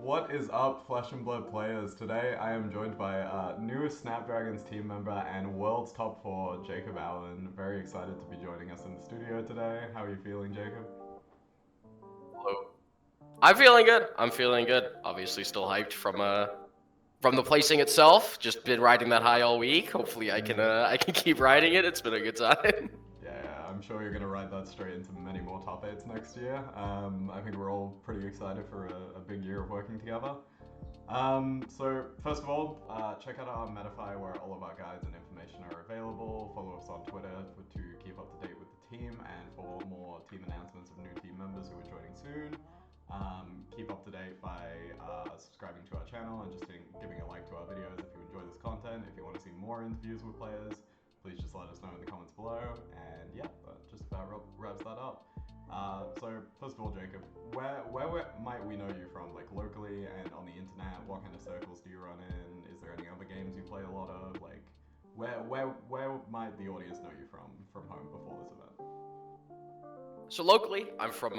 What is up, Flesh and Blood players? Today I am joined by newest Snapdragons team member and world's top 4, Jakob Allan. Very excited to be joining us in the studio today. How are you feeling, Jakob? Hello. I'm feeling good. I'm feeling good. Obviously, still hyped from the placing itself. Just been riding that high all week. Hopefully, I can keep riding it. It's been a good time. Yeah, I'm sure you're going to ride that straight into many more top 8s next year. I think we're all pretty excited for a big year of working together. So first of all, check out our Metafy where all of our guides and information are available. Follow us on Twitter to keep up to date with the team and for more team announcements of new team members who are joining soon. Keep up to date by subscribing to our channel and just giving a like to our videos if you enjoy this content. If you want to see more interviews with players, please just let us know in the comments below. And yeah, that just about wraps that up. So first of all, Jakob, where might we know you from, like locally and on the internet? What kind of circles do you run in? Is there any other games you play a lot of? Like, where might the audience know you from home before this event? So locally, I'm from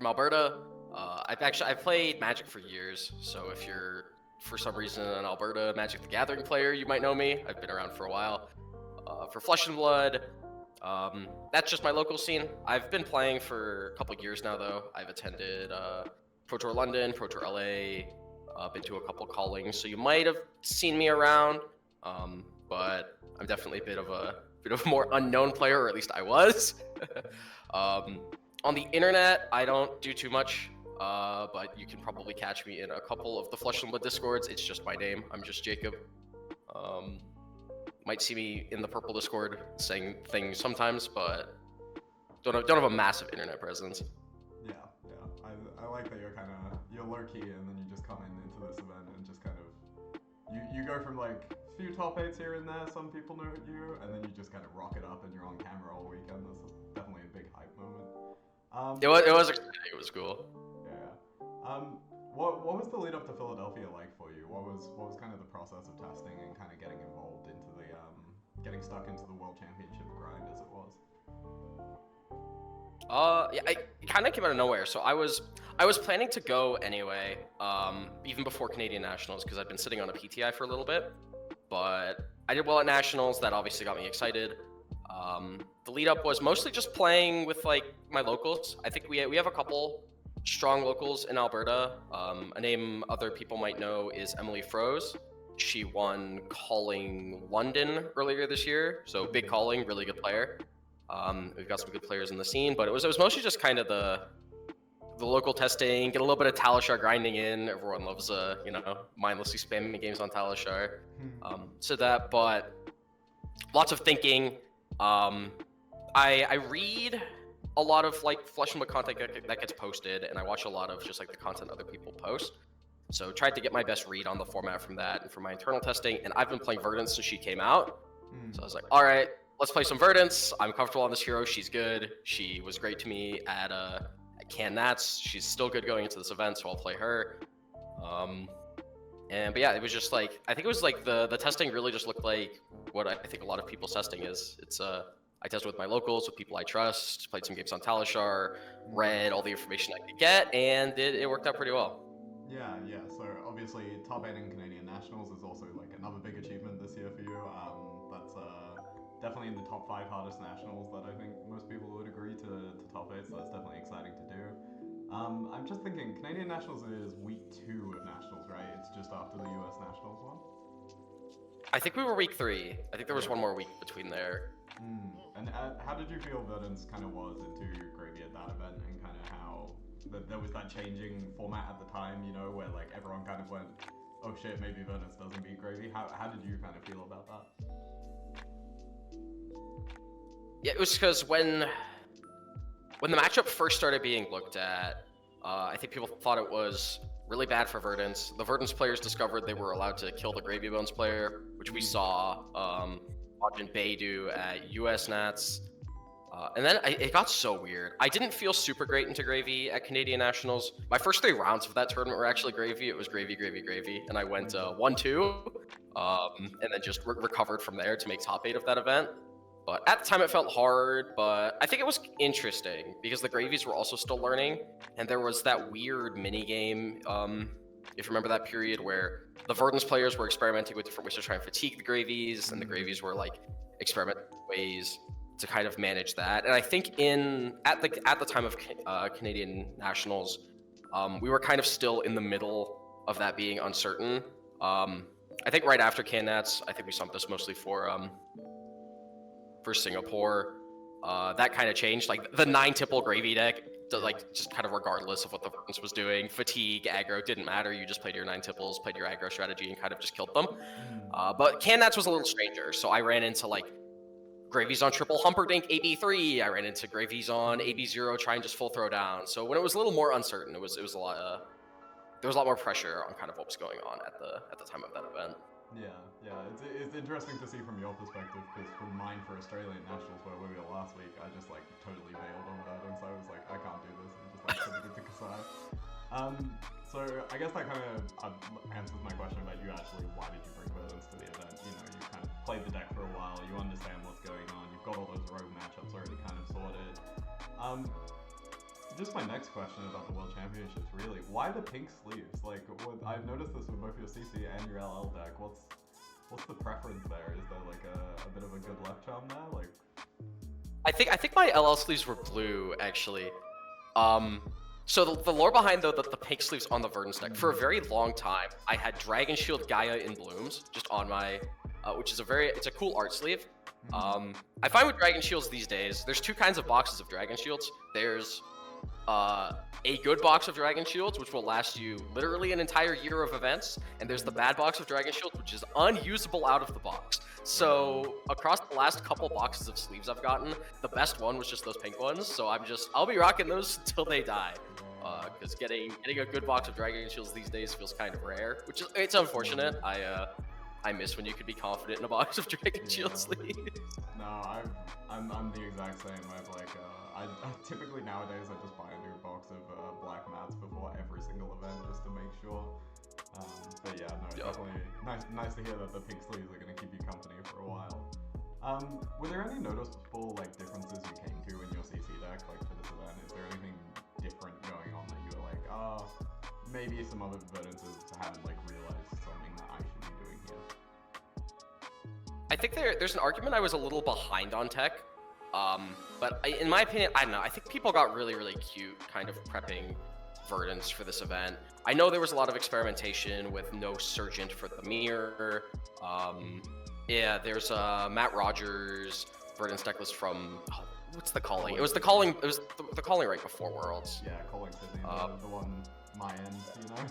Alberta. I've played Magic for years. So if you're for some reason an Alberta Magic the Gathering player, you might know me. I've been around for a while. For Flesh and Blood, that's just my local scene. I've been playing for a couple years now, though. I've attended Pro Tour London, Pro Tour LA, been to a couple callings, so you might have seen me around. But I'm definitely a bit of a more unknown player, or at least I was. On the internet, I don't do too much, but you can probably catch me in a couple of the Flesh and Blood Discords. It's just my name. I'm just Jakob. Might see me in the purple Discord saying things sometimes, but don't have a massive internet presence. Yeah. I like that you're low key and then you just come into this event and just kind of you go from like a few top 8s here and there, some people know you, and then you just kind of rock it up and you're on camera all weekend. This is definitely a big hype moment. It was exciting. It was cool. Yeah. What was the lead up to Philadelphia like for you? What was kind of the process of testing and kind of getting involved into the getting stuck into the World Championship grind as it was? Yeah, it kind of came out of nowhere. So I was planning to go anyway, even before Canadian Nationals, because I'd been sitting on a PTI for a little bit. But I did well at Nationals. That obviously got me excited. The lead up was mostly just playing with like my locals. I think we have a couple strong locals in Alberta. A name other people might know is Emily Froze. She won Calling London earlier this year, so big calling, really good player. We've got some good players in the scene, but it was mostly just kind of the local testing, get a little bit of Talishar grinding in. Everyone loves mindlessly spamming games on Talishar. But lots of thinking. I read a lot of like Flesh and Blood content that gets posted, and I watch a lot of just like the content other people post. So tried to get my best read on the format from that and from my internal testing. And I've been playing Verdance since she came out. So I was like, all right, let's play some Verdance. I'm comfortable on this hero. She's good. She was great to me at Can Nats. She's still good going into this event, so I'll play her. But yeah, it was just like, I think it was like the testing really just looked like what I think a lot of people's testing is. It's I tested with my locals, with people I trust, played some games on Talishar, read all the information I could get, and it worked out pretty well. Yeah. So obviously, top 8 in Canadian Nationals is also like another big achievement this year for you. That's definitely in the top 5 hardest nationals that I think most people would agree to top 8. So that's definitely exciting to do. I'm just thinking, Canadian Nationals is week 2 of Nationals, right? It's just after the US Nationals one. I think we were week 3. I think there was one more week between there. And how did you feel Verdance kind of was into Gravy at that event, and kind of how there was that changing format at the time, you know, where like everyone kind of went, oh shit, maybe Verdance doesn't beat Gravy. How did you kind of feel about that? Yeah, it was because when the matchup first started being looked at, I think people thought it was really bad for Verdance. The Verdance players discovered they were allowed to kill the Gravy Bones player, which we saw Ajin Bay do at US Nats. And then it got so weird. I didn't feel super great into Gravy at Canadian Nationals. My first 3 rounds of that tournament were actually Gravy. It was Gravy, and I went 1-2, and then just recovered from there to make top 8 of that event. But at the time it felt hard, but I think it was interesting because the Gravies were also still learning, and there was that weird mini game, if you remember that period where the Verdance players were experimenting with different ways to try and fatigue the Gravies, and the Gravies were like experimenting with ways to kind of manage that. And I think at the time of Canadian Nationals, we were kind of still in the middle of that being uncertain. I think right after CanNats, I think we saw this mostly for Singapore. That kind of changed. Like the 9-tipple Gravy deck, like just kind of regardless of what the Verdance was doing, fatigue, aggro, didn't matter. You just played your 9-tipples, played your aggro strategy, and kind of just killed them. But CanNats was a little stranger, so I ran into like Gravies on triple Humperdinck AB3. I ran into Gravies on AB0 trying just full throw down. So when it was a little more uncertain, it was a lot. There was a lot more pressure on kind of what was going on at the time of that event. Yeah, it's interesting to see from your perspective, because from mine for Australian Nationals, where we were last week, I just like totally bailed on Verdance. I was like, I can't do this, and just like sent it to Kasai. So I guess that kind of answers my question about you actually. Why did you bring Verdance to the event? You know, you kind of played the deck for a while, you understand what's going on, you've got all those rogue matchups already kind of sorted. Just my next question about the World Championships, really. Why the pink sleeves? Like, I've noticed this with both your CC and your LL deck. What's the preference there? Is there like a bit of a good luck charm there? Like, I think my LL sleeves were blue actually. So the lore behind though the pink sleeves on the Verdance deck, for a very long time, I had Dragon Shield Gaia in blooms just on my, which is it's a cool art sleeve. I find with Dragon Shields these days, there's two kinds of boxes of Dragon Shields. There's a good box of Dragon Shields, which will last you literally an entire year of events, and there's the bad box of Dragon Shields, which is unusable out of the box. So across the last couple boxes of sleeves I've gotten, the best one was just those pink ones. So I'll be rocking those until they die. Because getting a good box of Dragon Shields these days feels kind of rare, it's unfortunate. I miss when you could be confident in a box of Dragon Shield sleeves. No, I'm the exact same. I typically nowadays I just buy a new box of black mats before every single event just to make sure. But yeah, no, definitely nice to hear that the pink sleeves are going to keep you company for a while. Were there any noticeable like differences you came to in your CC deck like for this event? Is there anything different going on that you were like, maybe some other Verdances haven't like realized something that I should be doing here? I think there's an argument I was a little behind on tech. But in my opinion, I don't know. I think people got really, really cute kind of prepping Verdance for this event. I know there was a lot of experimentation with no Sergeant for the mirror. Yeah, there's Matt Rogers Verdance deck list from what's the calling? It was the calling. It was the calling right before Worlds. Yeah, calling Sydney, the one my end, you know.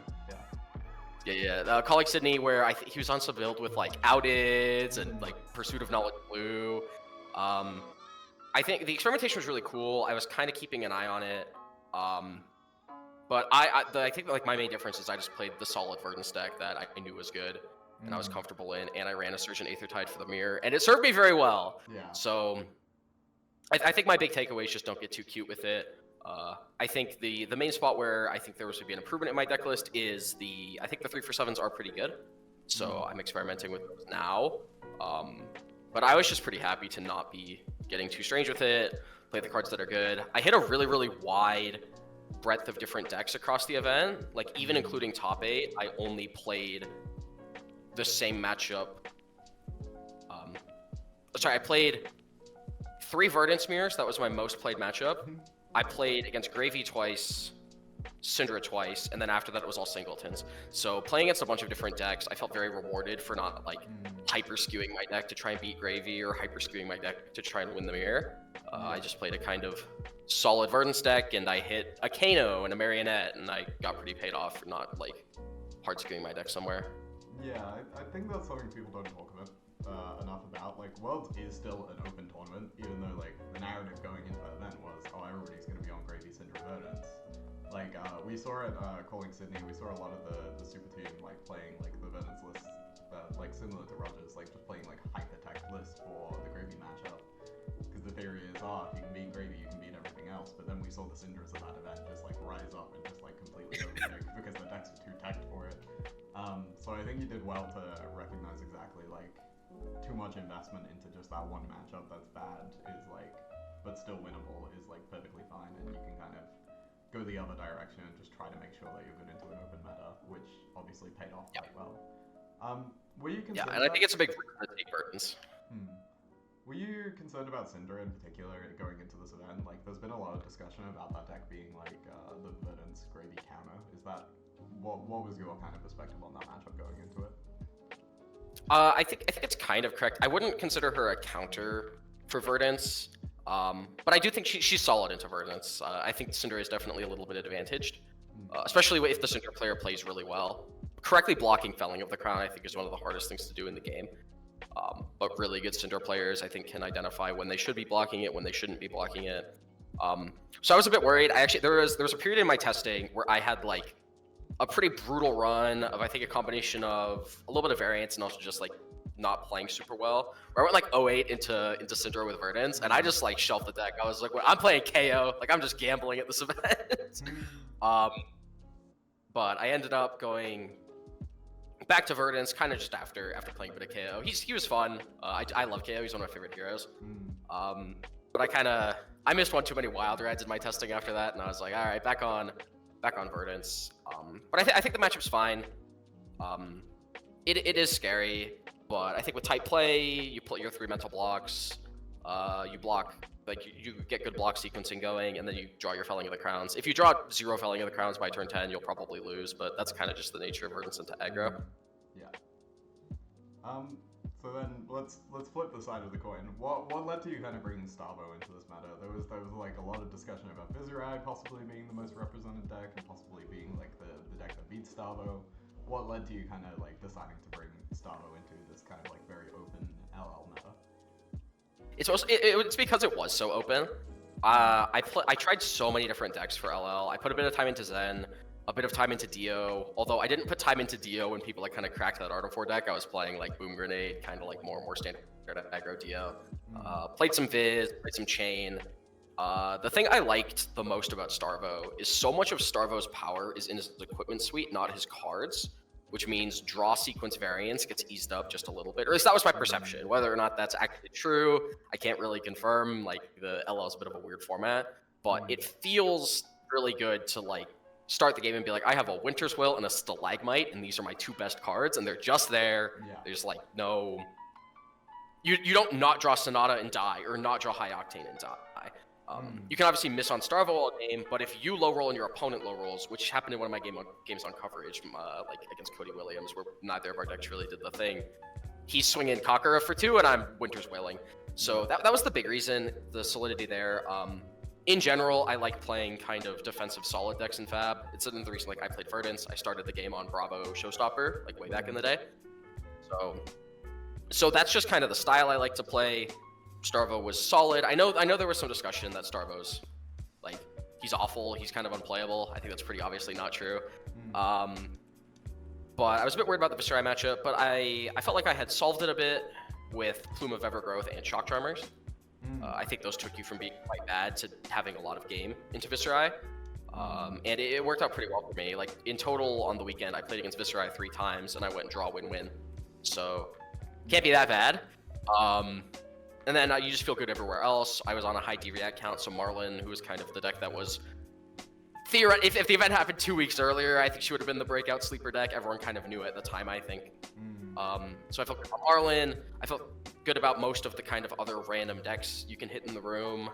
Yeah. Yeah. Calling Sydney, where he was on some build with like Outeds and like Pursuit of Knowledge Blue. I think the experimentation was really cool. I was kind of keeping an eye on it. But I think like my main difference is I just played the solid Verdance deck that I knew was good and I was comfortable in, and I ran a Surgeon Aethertide for the mirror, and it served me very well. Yeah. So I think my big takeaway is just don't get too cute with it. I think the main spot where I think there was to be an improvement in my deck list is I think the 3/7s are pretty good. So I'm experimenting with those now. But I was just pretty happy to not be getting too strange with it, play the cards that are good. I hit a really, really wide breadth of different decks across the event. Like even including top 8, I only played the same matchup. I played 3 Verdance mirrors. That was my most played matchup. I played against Gravy twice, Syndra twice, and then after that it was all singletons. So playing against a bunch of different decks, I felt very rewarded for not like hyper skewing my deck to try and beat Gravy or hyper skewing my deck to try and win the mirror. I just played a kind of solid Verdance deck, and I hit a Kano and a Marionette, and I got pretty paid off for not like hard skewing my deck somewhere. Yeah, I think that's something people don't talk about enough about. Like, Worlds is still an open tournament, even though like the narrative going into that event was, oh, everybody's going to be on Gravy, Syndra, Verdance. Like, we saw it calling Sydney, we saw a lot of the super team like playing like the Verdance list that like similar to Rogers, like just playing like hyper tech lists for the Gravy matchup. Because the theory is, if you can beat Gravy, you can beat everything else. But then we saw the Syndras of that event just like rise up and just like completely overtake because the decks were too teched for it. So I think you did well to recognize exactly like too much investment into just that one matchup that's bad is like, but still winnable is like perfectly fine, and you can kind of go the other direction and just try to make sure that you're good into an open meta, which obviously paid off quite well. Were you concerned? Yeah, and I think it's a big risk to take burdens. Were you concerned about Syndra in particular going into this event? Like, there's been a lot of discussion about that deck being like the Verdance gravy counter. Is that what was your kind of perspective on that matchup going into it? I think it's kind of correct. I wouldn't consider her a counter for Verdance, but I do think she's solid into Verdance. I think Syndra is definitely a little bit advantaged, especially if the Syndra player plays really well. Correctly blocking Felling of the Crown, I think, is one of the hardest things to do in the game. But really good Syndra players, I think, can identify when they should be blocking it, when they shouldn't be blocking it. So I was a bit worried. There was a period in my testing where I had like a pretty brutal run of, I think, a combination of a little bit of variance and also just like not playing super well. Where I went like 0-8 into Syndra with Verdance, and I just like shelved the deck. I was like, well, I'm playing KO, like I'm just gambling at this event. But I ended up going back to Verdance kind of just after playing a bit of KO. He was fun. I love KO. He's one of my favorite heroes. But I missed one too many wild reds in my testing after that, and I was like, all right, back on Verdance. But I think the matchup's fine. It is scary, but I think with tight play, you put your 3 mental blocks. You block, like you get good block sequencing going, and then you draw your Felling of the Crowns. If you draw 0 Felling of the Crowns by turn 10, you'll probably lose, but that's kind of just the nature of Verdance into aggro. Yeah. So then let's flip the side of the coin. What led to you kind of bringing Starvo into this meta? There was like a lot of discussion about Viserai possibly being the most represented deck and possibly being like the deck that beats Starvo. What led to you kind of like deciding to bring Starvo into this kind of like very open LL meta? It's because it was so open. I tried so many different decks for LL. I put a bit of time into Zen, a bit of time into Dio, although I didn't put time into Dio when people like kind of cracked that Artifor deck. I was playing like Boom Grenade, kind of like more standard aggro Dio. Played some Viz, played some Chain. The thing I liked the most about Starvo is so much of Starvo's power is in his equipment suite, not his cards, which means draw sequence variance gets eased up just a little bit. Or at least that was my perception. Whether or not that's actually true, I can't really confirm. Like, the LL is a bit of a weird format, but it feels really good to like start the game and be like, I have a Winter's Will and a Stalagmite, and these are my 2 best cards, and they're just there. Yeah. There's like no... You don't not draw Sonata and die, or not draw High Octane and die. You can obviously miss on Starvo all game, but if you low roll and your opponent low rolls, which happened in one of my games on coverage, like against Cody Williams, where neither of our decks really did the thing, he's swinging Kakara for 2, and I'm Winter's Wailing. So that was the big reason, the solidity there. In general, I like playing kind of defensive solid decks in Fab. It's another reason, like, I played Verdance. I started the game on Bravo Showstopper, like way back in the day. So that's just kind of the style I like to play. Starvo was solid. I know there was some discussion that Starvo's like, he's awful, he's kind of unplayable. I think that's pretty obviously not true. But I was a bit worried about the Viserai matchup, but I felt like I had solved it a bit with Plume of Evergrowth and Shock Charmers. I think those took you from being quite bad to having a lot of game into Viserai. And it worked out pretty well for me. Like, in total on the weekend, I played against Viserai 3 times, and I went draw, win-win. So, can't be that bad. And then you just feel good everywhere else. I was on a high D-React count, so Marlin, who was kind of the deck that was... If the event happened 2 weeks earlier, I think she would have been the breakout sleeper deck. Everyone kind of knew it at the time, I think. So I felt good about Marlin. I felt good about most of the kind of other random decks you can hit in the room.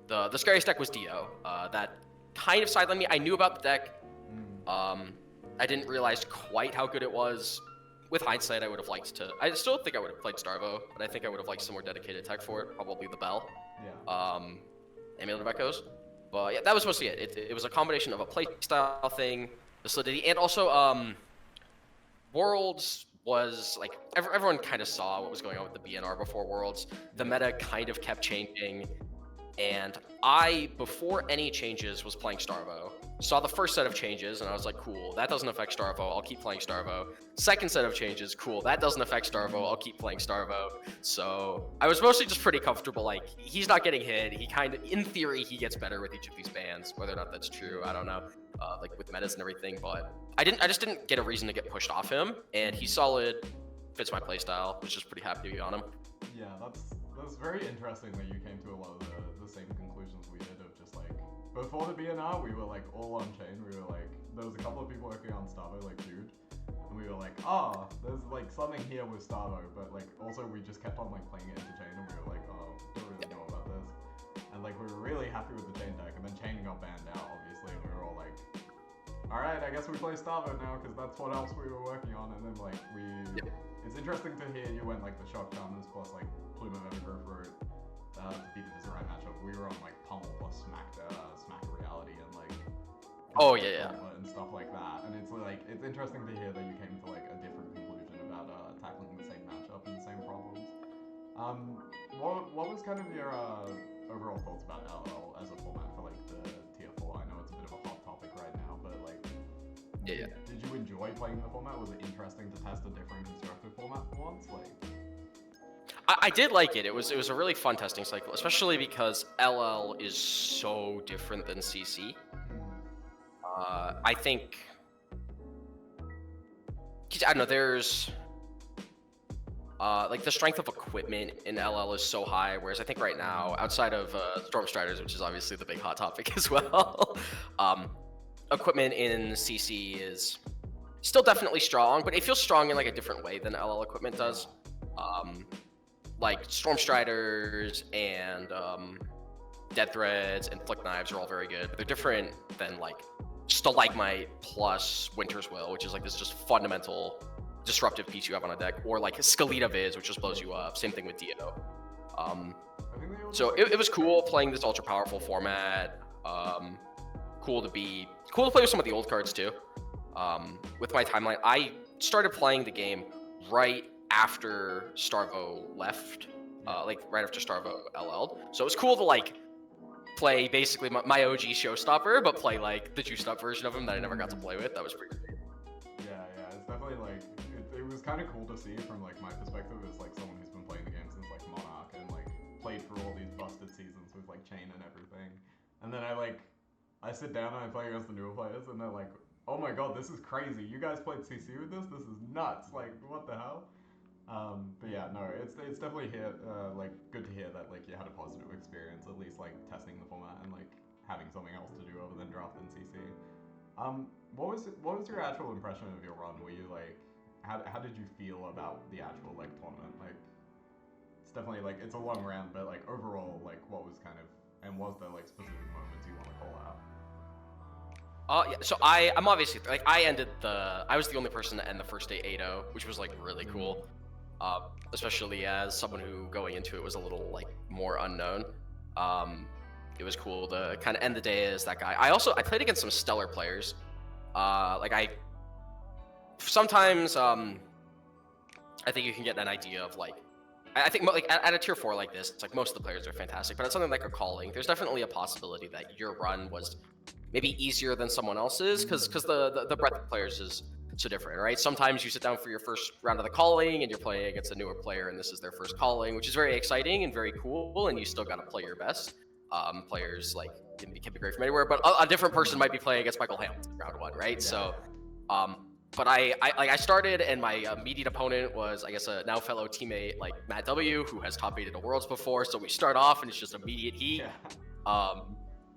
The scariest deck was Dio. That kind of sidelined me. I knew about the deck. I didn't realize quite how good it was. With hindsight, I would have liked to... I still think I would have played Starvo, but I think I would have liked some more dedicated tech for it. Probably the Bell. Yeah. Amulet of Echoes. But yeah, that was mostly it. It was a combination of a playstyle thing, the solidity, and also Worlds was like... Everyone kind of saw what was going on with the BNR before Worlds. The meta kind of kept changing. And I, before any changes, was playing Starvo. Saw the first set of changes, and I was like, cool, that doesn't affect Starvo, I'll keep playing Starvo. Second set of changes, cool, that doesn't affect Starvo, I'll keep playing Starvo. So I was mostly just pretty comfortable, like, he's not getting hit, he kind of, in theory, he gets better with each of these bans. Whether or not that's true, I don't know, like with metas and everything, but I just didn't get a reason to get pushed off him, and he's solid. fits my playstyle, which is pretty happy to be on him. Yeah, that's very interesting that you came to a lot of the same conclusions we did of just like before the BNR we were like all on chain. We were like there was a couple of people working on Starvo like Jude, and we were like, there's like something here with Starvo, but like also we just kept on like playing it into chain, and we were like, don't really know about this. And like we were really happy with the chain deck, and then chain got banned out obviously, and we were all like, all right, I guess we play Starvo now because that's what else we were working on. And then like it's interesting to hear you went like the shock dominance plus like Plume of Evergrowth route to beat the Viserai matchup. We were on like Pummel plus Smack Reality and like and stuff like that. And it's like it's interesting to hear that you came to like a different conclusion about tackling the same matchup and the same problems. What was kind of your overall thoughts about LL as a format for like the tier 4? I know it's a bit of a hot topic right now, but like did you enjoy playing the format? Was it interesting to test a different constructive format for once? Like I did like it. It was a really fun testing cycle, especially because LL is so different than CC. I think I don't know. There's like the strength of equipment in LL is so high, whereas I think right now, outside of Stormstriders, which is obviously the big hot topic as well, equipment in CC is still definitely strong, but it feels strong in like a different way than LL equipment does. Like Stormstriders and Dead Threads and Flick Knives are all very good, but they're different than like Stalagmite plus Winter's Will, which is like this just fundamental disruptive piece you have on a deck, or like Skeleta Viz, which just blows you up. Same thing with Dio. So it was cool playing this ultra powerful format. Cool to play with some of the old cards too. With my timeline, I started playing the game right after Starvo left, like right after Starvo LL'd. So it was cool to like play basically my OG showstopper, but play like the juiced up version of him that I never got to play with. That was pretty great. Yeah, it's definitely like it was kind of cool to see from like my perspective as like someone who's been playing the game since like Monarch and like played through all these busted seasons with like chain and everything. And then I sit down and I play against the newer players and they're like, oh my god, this is crazy. You guys played CC with this? This is nuts. Like, what the hell? But yeah, no, it's definitely like good to hear that like you had a positive experience, at least like testing the format and like having something else to do other than draft and CC. What was your actual impression of your run? Were you like, how did you feel about the actual like tournament? Like, it's definitely like it's a long round, but like overall, like what was kind of, and was there like specific moments you want to call out? Yeah, so I'm obviously like I was the only person to end the first day 8-0, which was like really cool. Especially as someone who going into it was a little like more unknown. It was cool to kind of end the day as that guy. I played against some stellar players. Like I sometimes I think you can get an idea of like I think like at a tier 4 like this, it's like most of the players are fantastic, but at something like a calling, there's definitely a possibility that your run was maybe easier than someone else's because the breadth of players is so different, right? Sometimes you sit down for your first round of the calling and you're playing against a newer player and this is their first calling, which is very exciting and very cool, and you still got to play your best. Players like can be great from anywhere, but a different person might be playing against Michael Hamilton round 1, right? Yeah. So, but I started and my immediate opponent was, I guess, a now fellow teammate like Matt W, who has top 8 at the Worlds before. So we start off and it's just immediate heat. Yeah.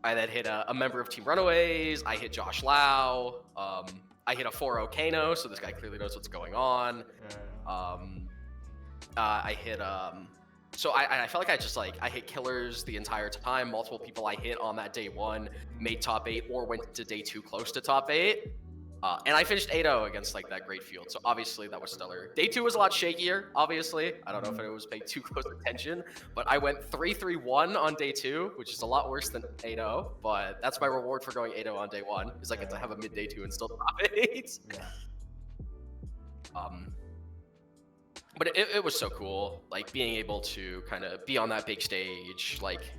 I then hit a member of Team Runaways. I hit Josh Lau. I hit a 4-0 Kano, so this guy clearly knows what's going on. I hit so I felt like I hit killers the entire time. Multiple people I hit on that day 1 made top 8 or went to day 2 close to top 8. And I finished 8-0 against like that great field. So obviously that was stellar. Day 2 was a lot shakier, obviously. I don't know if it was paying too close attention, but I went 3-3-1 on day 2, which is a lot worse than 8-0, but that's my reward for going 8-0 on day 1, is I get to have a mid day 2 and still top 8. Yeah. But it was so cool, like being able to kind of be on that big stage, like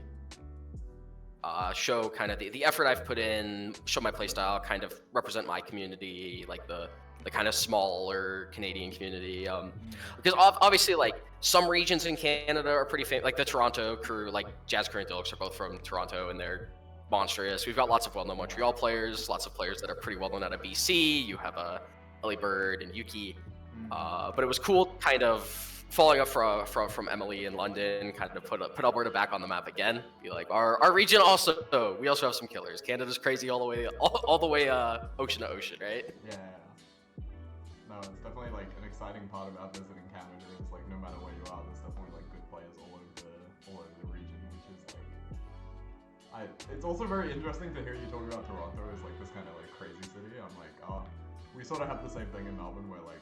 show kind of the effort I've put in, show my playstyle, kind of represent my community, like the kind of smaller Canadian community. Because obviously, like some regions in Canada are pretty famous, like the Toronto crew, like Jazz Crew and Dilks are both from Toronto, and they're monstrous. We've got lots of well-known Montreal players, lots of players that are pretty well-known out of BC. You have Ellie Bird and Yuki. But it was cool, kind of following up from Emily in London, kind of put Alberta back on the map again. Be like, our region also, we also have some killers. Canada's crazy all the way ocean to ocean, right? Yeah. No, it's definitely like an exciting part about visiting Canada is like no matter where you are, there's definitely like good players all over the region, which is like, it's also very interesting to hear you talk about Toronto as like this kind of like crazy city. I'm like, oh, we sort of have the same thing in Melbourne where like,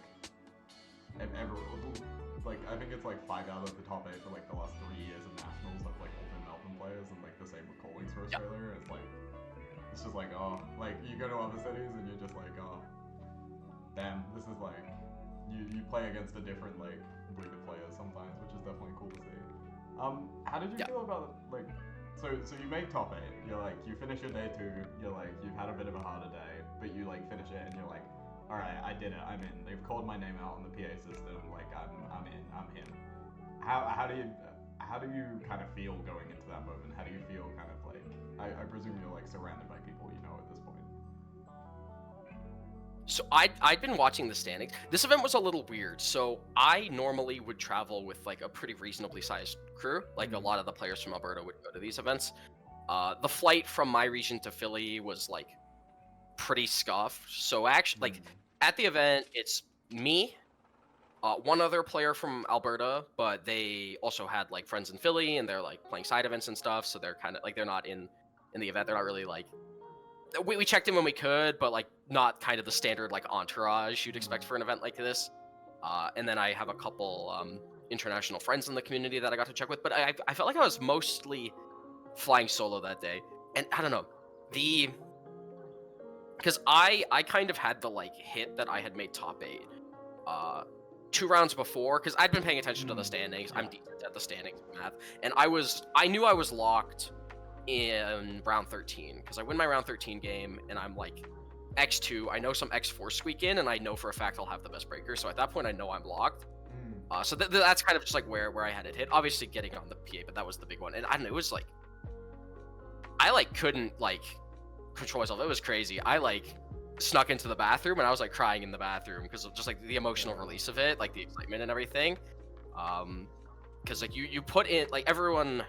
like I think it's like 5 out of the top 8 for like the last 3 years of nationals have like all been Melbourne players, and like the same with Callings for Australia. It's like, it's just like, oh, like you go to other cities and you're just like, oh, damn, this is like, you play against a different like breed of players sometimes, which is definitely cool to see. How did you feel about like, so you make top 8, you're like, you finish your day 2, you're like, you've had a bit of a harder day, but you like finish it and you're like, all right, I did it, I'm in. They've called my name out on the PA system, like I'm in, I'm him. How do you kind of feel going into that moment? How do you feel kind of like, I presume you're like surrounded by people you know at this point. So I'd been watching the standings. This event was a little weird. So I normally would travel with like a pretty reasonably sized crew. Like a lot of the players from Alberta would go to these events. The flight from my region to Philly was like pretty scuffed. So actually, like at the event, it's me, one other player from Alberta, but they also had like friends in Philly and they're like playing side events and stuff. So they're kind of like, they're not in the event. They're not really like, we checked in when we could, but like not kind of the standard like entourage you'd expect for an event like this. And then I have a couple international friends in the community that I got to check with, but I felt like I was mostly flying solo that day. And I don't know, because I kind of had the like hit that I had made top 8 2 rounds before, because I'd been paying attention to the standings. I'm decent at the standings math, and I knew I was locked in round 13 because I win my round 13 game and I'm like X2. I know some X4 squeak in, and I know for a fact I'll have the best breaker. So at that point, I know I'm locked. So that's kind of just like where I had it hit. Obviously, getting on the PA, but that was the big one. And I don't know, it was like I like couldn't like control myself. It was crazy. I like snuck into the bathroom and I was like crying in the bathroom because of just like the emotional release of it, like the excitement and everything. Because like you put in like everyone.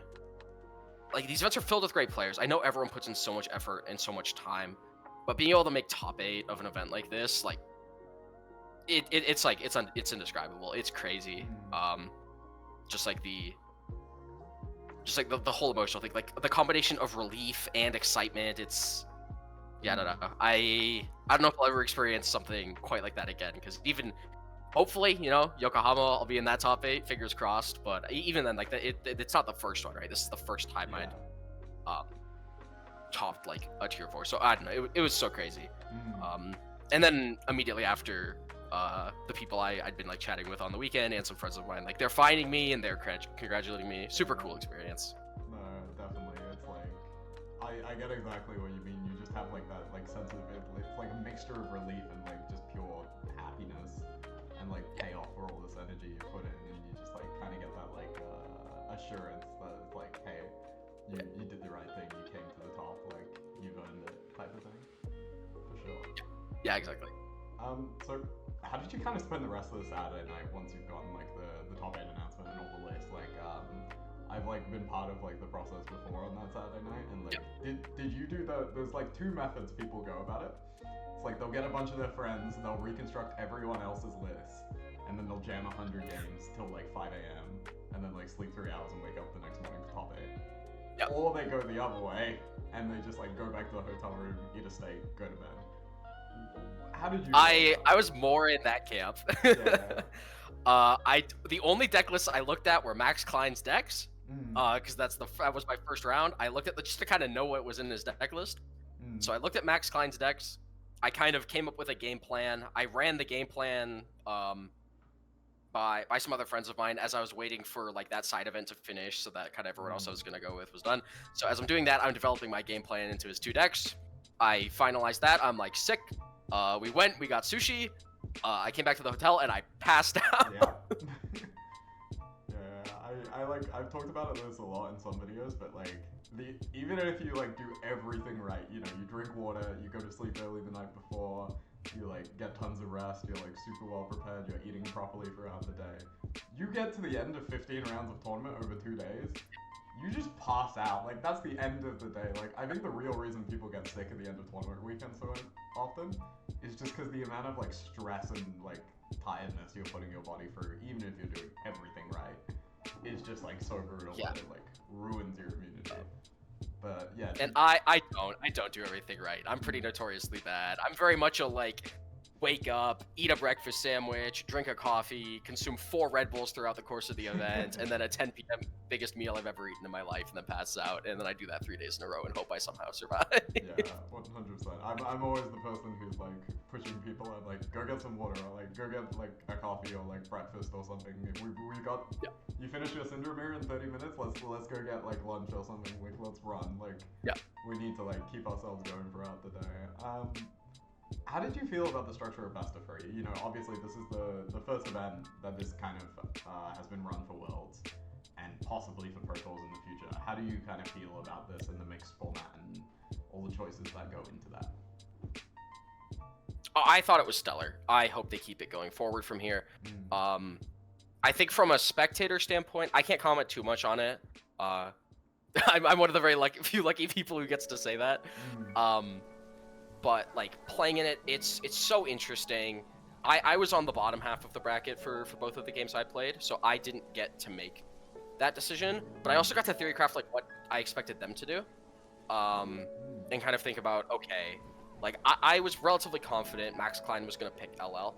Like, these events are filled with great players. I know everyone puts in so much effort and so much time, but being able to make top 8 of an event like this, like, it's indescribable. It's crazy. Just like the whole emotional thing, like the combination of relief and excitement. It's, yeah, I don't know. I don't know if I'll ever experience something quite like that again, because even hopefully, you know, Yokohama, I'll be in that top 8, fingers crossed. But even then, like, it's not the first one, right? This is the first time I'd topped like a tier 4. So I don't know. It was so crazy. And then immediately after, the people I'd been like chatting with on the weekend and some friends of mine, like they're finding me and they're congratulating me. Super cool experience. No, definitely. It's like I get exactly what you mean. You just have like that like sense of it. It's like a mixture of relief and like just pure happiness. And like pay off for all this energy you put in, and you just like kind of get that like assurance that it's like, hey, you did the right thing, you came to the top, like you've earned it, type of thing. For sure. Yeah, exactly. So how did you kind of spend the rest of the Saturday night once you've gotten like the top 8 announcement and all the lists? Like, I've like been part of like the process before on that Saturday night, and like, did you do there's like 2 methods people go about it. It's like they'll get a bunch of their friends, they'll reconstruct everyone else's list, and then they'll jam 100 games till like 5 a.m. and then like sleep 3 hours and wake up the next morning for top 8. Yep. Or they go the other way and they just like go back to the hotel room, eat a steak, go to bed. How did you? I was more in that camp. Yeah. The only deck lists I looked at were Max Klein's decks, because that was my first round. I looked at just to kind of know what was in his deck list. So I looked at Max Klein's decks. I kind of came up with a game plan. I ran the game plan by some other friends of mine as I was waiting for like that side event to finish, so that kind of everyone else I was gonna go with was done. So as I'm doing that, I'm developing my game plan into his 2 decks. I finalized that. I'm like sick. We got sushi. I came back to the hotel and I passed out. I've talked about this a lot in some videos, but like even if you like do everything right, you know, you drink water, you go to sleep early the night before, you like get tons of rest, you're like super well prepared, you're eating properly throughout the day. You get to the end of 15 rounds of tournament over 2 days, you just pass out. Like, that's the end of the day. Like, I think the real reason people get sick at the end of tournament weekend so often is just because the amount of like stress and like tiredness you're putting your body through, even if you're doing everything right, is just like so brutal that it like ruins your immunity. But yeah. And I don't do everything right. I'm pretty notoriously bad. I'm very much a like wake up, eat a breakfast sandwich, drink a coffee, consume 4 Red Bulls throughout the course of the event, and then at 10 p.m. biggest meal I've ever eaten in my life, and then pass out, and then I do that 3 days in a row and hope I somehow survive. Yeah, 100%. I'm always the person who's like pushing people and like go get some water or like go get like a coffee or like breakfast or something. We got you finished your Syndra mirror in 30 minutes. Let's go get like lunch or something. Like let's run. Like we need to like keep ourselves going throughout the day. How did you feel about the structure of best of 3? You know, obviously this is the first event that this kind of has been run for Worlds and possibly for Pro Tours in the future. How do you kind of feel about this and the mixed format and all the choices that go into that? Oh, I thought it was stellar. I hope they keep it going forward from here. I think from a spectator standpoint, I can't comment too much on it. I'm one of the very few lucky people who gets to say that. But like playing in it, it's so interesting. I was on the bottom half of the bracket for both of the games I played, so I didn't get to make that decision. But I also got to theorycraft like what I expected them to do, and kind of think about, okay, like I was relatively confident Max Klein was gonna pick LL,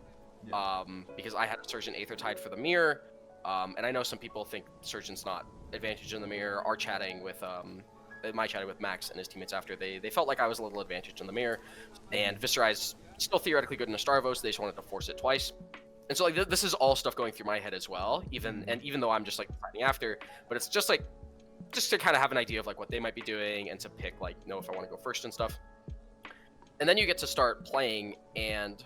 because I had a Surgeon Aethertide for the mirror, and I know some people think Surgeon's not advantage in the mirror. Our chatting with my chatting with Max and his teammates after, they felt like I was a little advantage in the mirror, and Viscerai's still theoretically good in a Starvo, so they just wanted to force it twice. And so like this is all stuff going through my head as well, even though I'm just like fighting after, but it's just like to kind of have an idea of like what they might be doing and to pick like if I want to go first and stuff. And then you get to start playing, and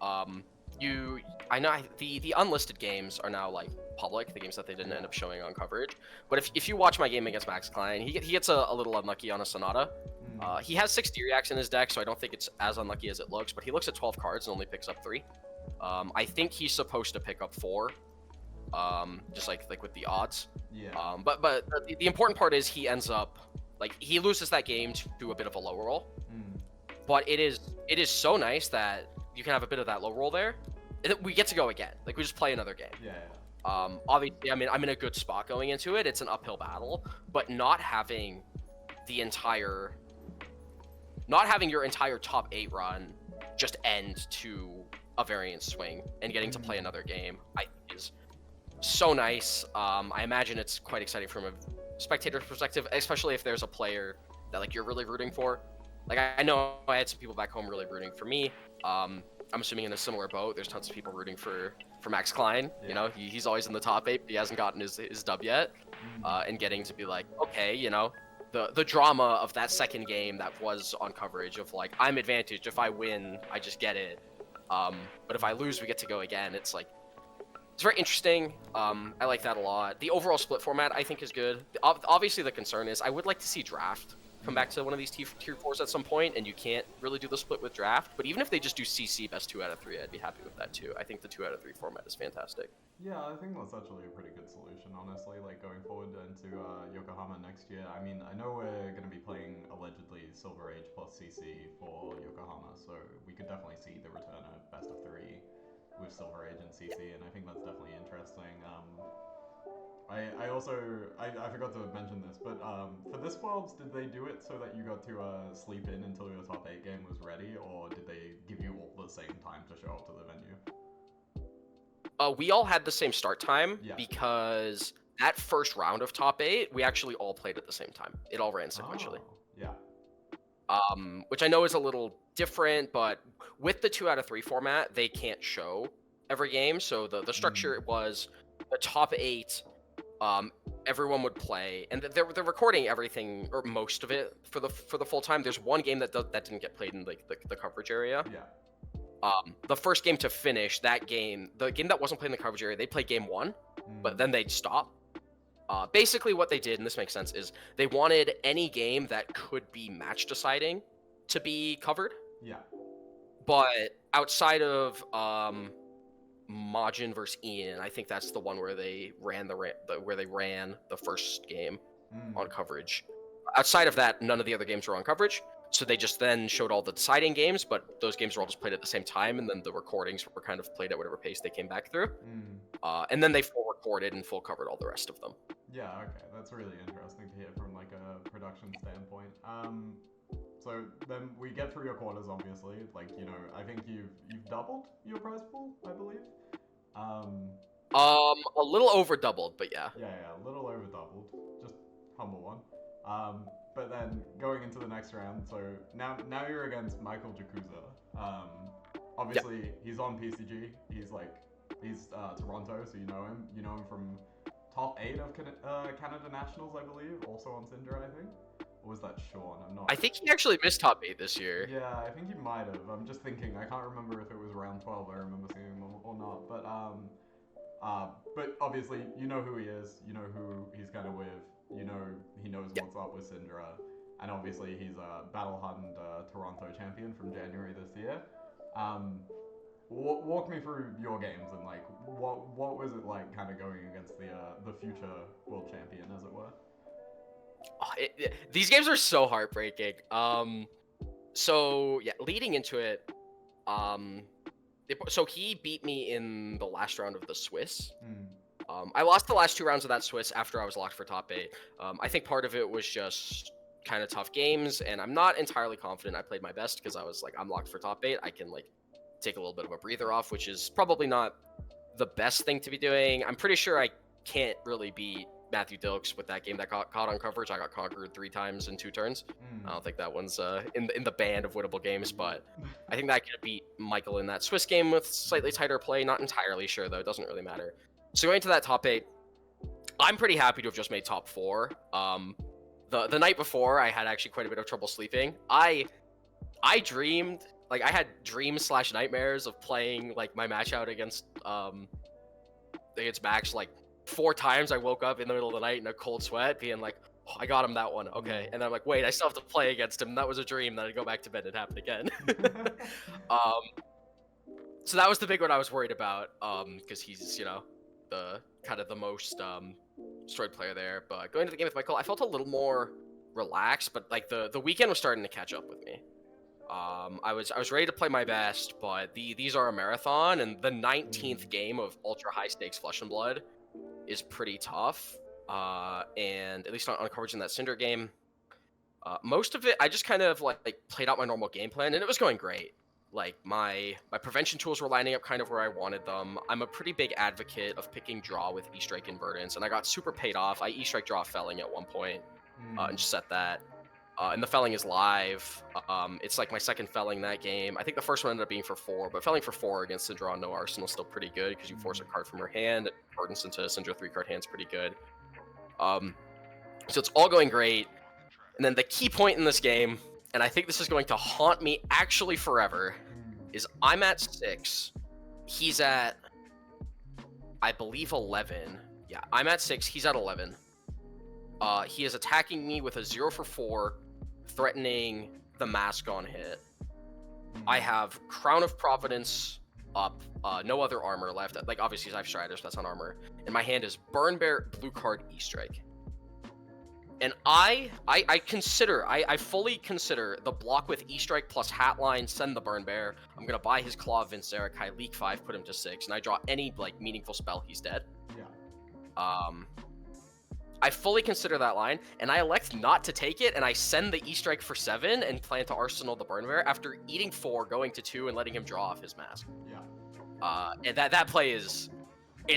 I know the unlisted games are now like public, the games that they didn't end up showing on coverage. But if you watch my game against Max Klein, he gets a little unlucky on a Sonata. He has 6 D-Reacts in his deck, so I don't think it's as unlucky as it looks, but he looks at 12 cards and only picks up 3. I think he's supposed to pick up 4, just like with the odds. But the important part is he ends up, like, he loses that game to a bit of a low roll. But it is so nice that you can have a bit of that low roll there. And we get to go again. Like, we just play another game. Obviously, I mean, I'm in a good spot going into it. It's an uphill battle, but not having your entire top 8 run just end to a variance swing and getting to play another game, I think is so nice. I imagine it's quite exciting from a spectator perspective, especially if there's a player that like you're really rooting for. Like, I know I had some people back home really rooting for me. I'm assuming in a similar boat, there's tons of people rooting for Max Klein. You know, he's always in the top 8, but he hasn't gotten his dub yet. And getting to be like, okay, you know, the drama of that second game that was on coverage of like, I'm advantaged. If I win, I just get it. But if I lose, we get to go again. It's like, it's very interesting. I like that a lot. The overall split format, I think, is good. Obviously, the concern is I would like to see draft come back to one of these tier 4s at some point, and you can't really do the split with draft. But even if they just do CC best 2 out of 3, I'd be happy with that too. I think the 2 out of 3 format is fantastic. Yeah, I think that's actually a pretty good solution, honestly. Like, going forward into Yokohama next year, I mean, I know we're going to be playing allegedly Silver Age plus CC for Yokohama, so we could definitely see the return of best of 3 with Silver Age and CC, and I think that's definitely interesting. I forgot to mention this, but for this Worlds, did they do it so that you got to sleep in until your top 8 game was ready, or did they give you all the same time to show up to the venue? We all had the same start time because that first round of top 8, we actually all played at the same time. It all ran sequentially. Which I know is a little different, but with the 2 out of 3 format, they can't show every game. So the structure was the top 8. Everyone would play, and they're recording everything or most of it for the full time. There's one game that didn't get played in like the coverage area. The first game to finish that game, the game that wasn't played in the coverage area, they played game 1, but then they'd stop. Basically, what they did, and this makes sense, is they wanted any game that could be match deciding to be covered. But outside of Majin versus Ian, I think that's the one where they ran the first game on coverage. Outside of that, none of the other games were on coverage. So they just then showed all the deciding games, but those games were all just played at the same time, and then the recordings were kind of played at whatever pace they came back through. And then they full recorded and full covered all the rest of them. Yeah, okay, that's really interesting to hear from like a production standpoint. So then we get through your quarters, obviously. Like, you know, I think you've doubled your prize pool, I believe. A little over doubled, but yeah. Yeah, a little over doubled. Just humble one. But then going into the next round, so now you're against Michael Jakuza. Obviously he's on PCG. He's Toronto, so you know him. You know him from top 8 of Canada Nationals, I believe. Also on Syndra, I think. Or was that Sean? I'm not. I think he actually missed top 8 this year. Yeah, I think he might have. I'm just thinking. I can't remember if it was round 12. I remember seeing him or not. But obviously you know who he is. You know who he's kind of with. You know he knows what's up with Syndra, and obviously he's a battle-hardened Toronto champion from January this year. Walk me through your games and like what was it like, kind of going against the future world champion, as it were. These games are so heartbreaking. So yeah, leading into it, so he beat me in the last round of the Swiss. I lost the last 2 rounds of that Swiss after I was locked for top 8. I think part of it was just kind of tough games, and I'm not entirely confident I played my best because I was like, I'm locked for top 8. I can like take a little bit of a breather off, which is probably not the best thing to be doing. I'm pretty sure I can't really beat Matthew Dilks with that game that got caught on coverage. I got conquered 3 times in 2 turns. I don't think that one's in the band of winnable games, but I think that I could beat Michael in that Swiss game with slightly tighter play. Not entirely sure though. It doesn't really matter. So going to that top 8, I'm pretty happy to have just made top 4. The night before, I had actually quite a bit of trouble sleeping. I dreamed, like I had dreams/nightmares of playing like my match out against Max like 4 times. I woke up in the middle of the night in a cold sweat, being like, oh, I got him that one, okay. And then I'm like, wait, I still have to play against him. That was a dream. Then I go back to bed and it happened again. So that was the big one I was worried about, because he's, you know, the kind of the most destroyed player there. But going to the game with Michael, I felt a little more relaxed, but like the weekend was starting to catch up with me. I was ready to play my best, but these are a marathon, and the 19th game of ultra high stakes Flesh and Blood is pretty tough. And at least on coverage in that Syndra game, most of it I just kind of like played out my normal game plan, and it was going great. Like my prevention tools were lining up kind of where I wanted them. I'm a pretty big advocate of picking draw with E-Strike and Verdance, and I got super paid off. I E-Strike draw felling at one point, and just set that. And the felling is live. It's like my second felling that game. I think the first one ended up being for 4, but felling for 4 against Syndra on no arsenal is still pretty good because you force a card from her hand. Verdance into Syndra 3-card hand's pretty good. So it's all going great. And then the key point in this game, and I think this is going to haunt me actually forever, is I'm at 6. He's at, I believe, 11. Yeah, I'm at 6. He's at 11. He is attacking me with a 0 for 4, threatening the mask on hit. I have Crown of Providence up, no other armor left. Like, obviously, I have Striders, that's not armor. And my hand is Burn Bear, blue card, E-Strike. And I fully consider the block with E-Strike plus Hatline, send the Burn Bear. I'm going to buy his Claw of Vincerakai, leak 5, put him to 6, and I draw any, like, meaningful spell, he's dead. Yeah. I fully consider that line, and I elect not to take it, and I send the E-Strike for 7 and plan to Arsenal the Burn Bear after eating 4, going to 2, and letting him draw off his mask. Yeah. And that play is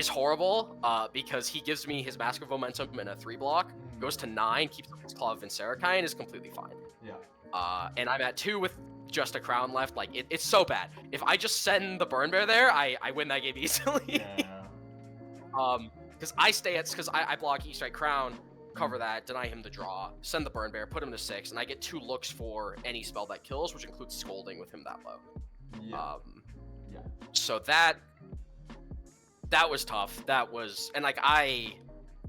horrible, because he gives me his Mask of Momentum and a 3 block, goes to 9, keeps his Claw of Vincerakai, and is completely fine. Yeah. And I'm at 2 with just a crown left. Like, it's so bad. If I just send the Burn Bear there, I win that game easily. Yeah. Because I block E-Strike Crown, cover that, deny him the draw, send the Burn Bear, put him to 6, and I get 2 looks for any spell that kills, which includes Scolding with him that low. Yeah. Yeah. So that was tough. That was, and like I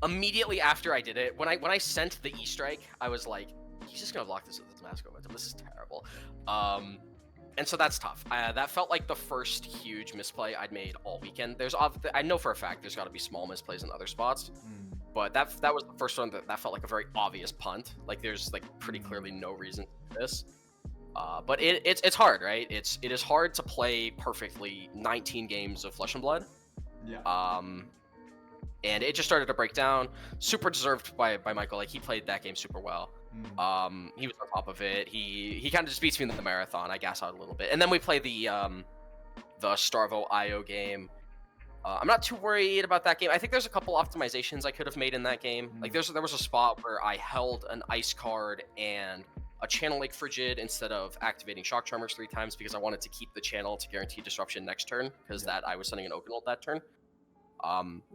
immediately after I did it, when I sent the E-Strike, I was like, he's just gonna block this with his Mask of Momentum. This is terrible. and so that's tough. That felt like the first huge misplay I'd made all weekend. I know for a fact there's got to be small misplays in other spots, but that was the first one that felt like a very obvious punt. Like there's like pretty clearly no reason to do this. But it's hard, right? It is hard to play perfectly 19 games of Flesh and Blood. Yeah. And it just started to break down. Super deserved by Michael. Like he played that game super well. He was on top of it. He kind of just beats me in the marathon. I gas out a little bit, and then we play the Starvo IO game. I'm not too worried about that game. I think there's a couple optimizations I could have made in that game. Like there was a spot where I held an ice card and a channel Lake Frigid instead of activating Shock Charmers 3 times because I wanted to keep the channel to guarantee disruption next turn because that I was sending an Oakenold that turn.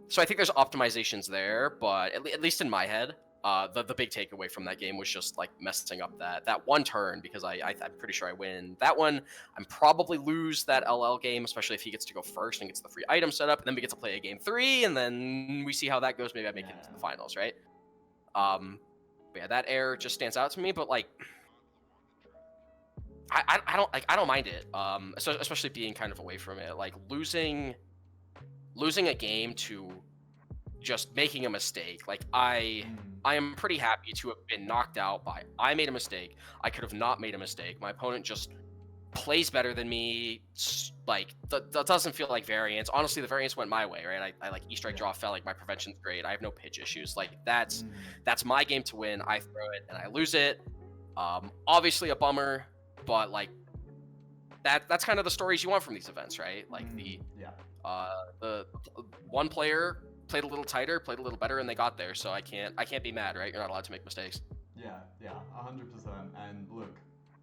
So I think there's optimizations there, but at least in my head, the big takeaway from that game was just like messing up that one turn because I'm pretty sure I win that one. I'm probably lose that LL game, especially if he gets to go first and gets the free item set up, and then we get to play a game 3, and then we see how that goes. Maybe I make it into the finals, right? But yeah, that error just stands out to me. But like, I don't mind it. So especially being kind of away from it, like losing a game to just making a mistake. Like I am pretty happy to have been knocked out by I made a mistake. I could have not made a mistake. My opponent just plays better than me. Like that doesn't feel like variance. Honestly, the variance went my way, right? I like E-strike draw fell. Like my prevention's great. I have no pitch issues. Like that's my game to win. I throw it and I lose it. Obviously a bummer, but like that's kind of the stories you want from these events, right? Like the one player played a little tighter, played a little better, and they got there. So I can't be mad, right? You're not allowed to make mistakes. Yeah, 100%. And look,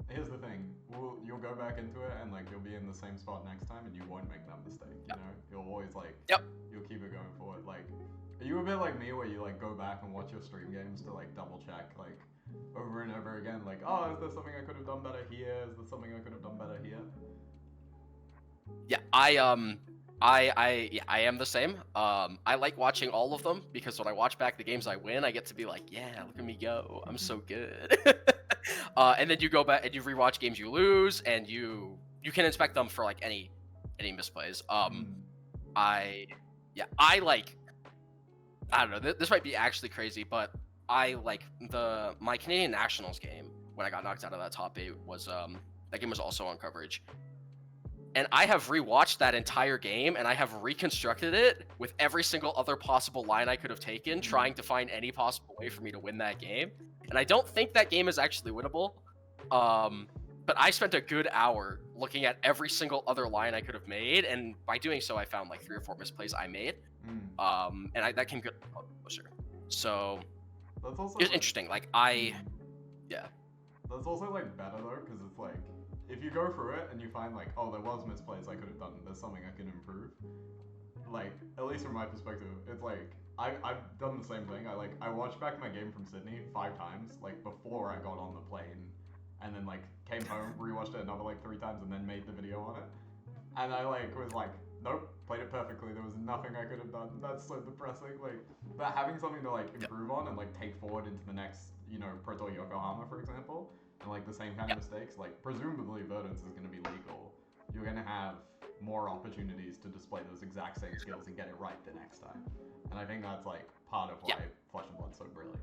here's the thing: you'll go back into it, and like you'll be in the same spot next time, and you won't make that mistake. You know, you'll always like, you'll keep it going forward. Like, are you a bit like me, where you like go back and watch your stream games to like double check, like over and over again, like, oh, is there something I could have done better here? Is there something I could have done better here? Yeah, I am the same. I like watching all of them because when I watch back the games I win, I get to be like, yeah, look at me go. I'm so good. And then you go back and you rewatch games you lose, and you can inspect them for like any misplays. I don't know. This might be actually crazy, but I like my Canadian Nationals game when I got knocked out of that top 8 was that game was also on coverage. And I have rewatched that entire game, and I have reconstructed it with every single other possible line I could have taken, trying to find any possible way for me to win that game. And I don't think that game is actually winnable. But I spent a good hour looking at every single other line I could have made, and by doing so, I found like 3 or 4 misplays I made. And that came good closer. So that's also it's interesting. Like That's also like better though, because it's like, if you go through it and you find like, oh, there was misplays I could have done, there's something I can improve. Like, at least from my perspective, it's like, I've done the same thing. I watched back my game from Sydney 5 times, like before I got on the plane, and then like came home, rewatched it another like 3 times, and then made the video on it. And I like was like, nope, played it perfectly. There was nothing I could have done. That's so depressing. Like, but having something to like improve on and like take forward into the next, you know, Pro Tour Yokohama, for example, and like the same kind of mistakes, like presumably Verdance is going to be legal. You're going to have more opportunities to display those exact same skills and get it right the next time. And I think that's like part of why Flesh and Blood's so brilliant.